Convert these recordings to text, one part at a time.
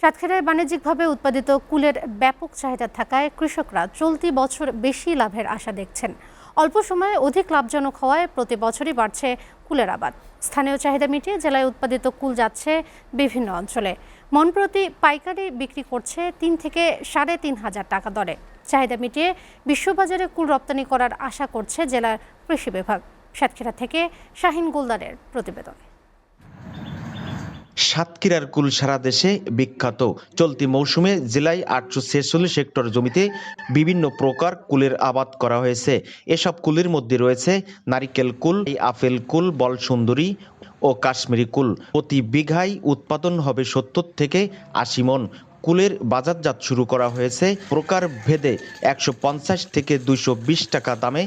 সাতক্ষীরায় বাণিজ্যিকভাবে উৎপাদিত কুলের ব্যাপক চাহিদা থাকায় কৃষকরা চলতি বছর বেশি লাভের আশা দেখছেন। অল্প সময়ে অধিক লাভজনক হওয়ায় প্রতি বছরই বাড়ছে কুলের আবাদ। স্থানীয় চাহিদা মিটিয়ে জেলায় উৎপাদিত কুল যাচ্ছে বিভিন্ন অঞ্চলে। মন প্রতি পাইকারি বিক্রি করছে ৩ থেকে ৩,৫০০ টাকা দরে। চাহিদা মিটিয়ে বিশ্ববাজারে কুল রপ্তানি করার আশা করছে জেলার কৃষি বিভাগ। সাতক্ষীরা থেকে শাহিন গোলদারের প্রতিবেদন। সাতক্ষীরার কুল সারা দেশে বিখ্যাত। চলতি মৌসুমে জেলায় ৮৪৬ হেক্টর জমিতে বিভিন্ন প্রকার কুলের আবাদ করা হয়েছে। এসব কুলের মধ্যে রয়েছে নারিকেল কুল, আপেল কুল, বলসুন্দরী ও কাশ্মীরি কুল। প্রতি বিঘায় উৎপাদন হবে ৭০ থেকে ৮০ মন। কুলের বাজারজাত শুরু করা হয়েছে প্রকার ভেদে ১৫০ থেকে ২২০ টাকা দামে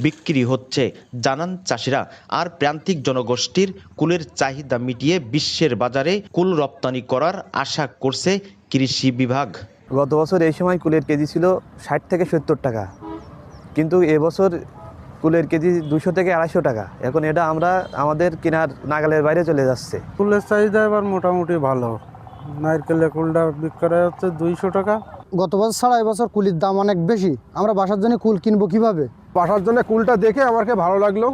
বিক্রি হচ্ছে, জানান চাষিরা। আর প্রান্তিক জনগোষ্ঠীর কুলের চাহিদা মিটিয়ে বিশ্বের বাজারে কুল রপ্তানি করার আশা করছে কৃষি বিভাগ। গত বছর এই সময় কুলের কেজি ছিল ৬০ থেকে ৭০ টাকা, কিন্তু এবছর কুলের কেজি ২০০ থেকে ২৫০ টাকা। এখন এটা আমরা আমাদের কেনার নাগালের বাইরে চলে যাচ্ছে। কুলের চাহিদা এবার মোটামুটি ভালো। নারকেলের কুলটা বিক্রি করা হচ্ছে 200 টাকা। গত বছর ছাড়া এবছর কুলির দাম অনেক বেশি। আমরা বাসার জন্য কুল কিনবো কিভাবে? বাসার জন্য কুলটা দেখে আমাকে ভালো লাগলো।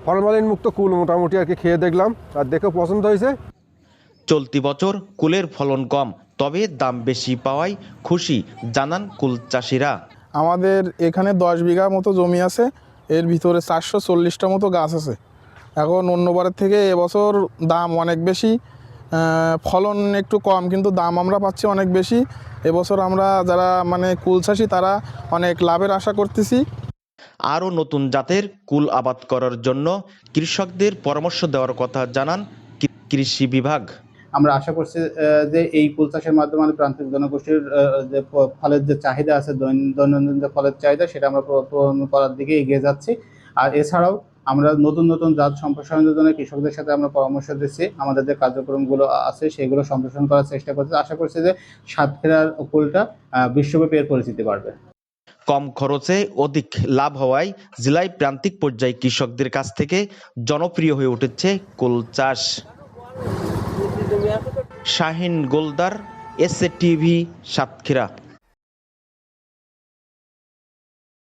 ফরমালিন মুক্ত কুল মোটামুটি আর কি খেয়ে দেখলাম, আর দেখে পছন্দ হয়েছে। চলতি বছর কুলের ফলন কম, তবে দাম বেশি পাওয়ায় খুশি, জানান কুল চাষিরা। আমাদের এখানে 10 বিঘা মতো জমি আছে, এর ভিতরে 440টা মতো গাছ আছে। এখন অন্যবারের থেকে এবছর দাম অনেক বেশি, ফলন একটু কম, কিন্তু দাম আমরা পাচ্ছি অনেক বেশি। এবছর আমরা যারা কুল চাষি তারা অনেক লাভের আশা করতেছি। আরও নতুন জাতের কুল আবাদ করার জন্য কৃষকদের পরামর্শ দেওয়ার কথা জানান কৃষি বিভাগ। আমরা আশা করছি যে এই কুল চাষের মাধ্যমে প্রান্তিক জনগোষ্ঠীর যে ফলের যে চাহিদা আছে, দৈনন্দিন যে ফলের চাহিদা, সেটা আমরা পূরণ করার দিকে এগিয়ে যাচ্ছি। আর এছাড়াও আমরা নতুন নতুন জাত সম্প্রসারণের জন্য কৃষকদের সাথে আমরা পরামর্শ দিচ্ছি। আমাদের যে কার্যক্রমগুলো আছে সেগুলো সম্প্রসারণ করার চেষ্টা করছি। আশা করছি যে সাতক্ষীরার কুলটা বিশ্বব্যাপী এর পরিচিতি বাড়বে। কম খরচে অধিক লাভ হওয়ায় জেলায় প্রান্তিক পর্যায়ে কৃষকদের কাছ থেকে জনপ্রিয় হয়ে উঠেছে কুল চাষ। Shahin Goldar, SA TV, Satkhira.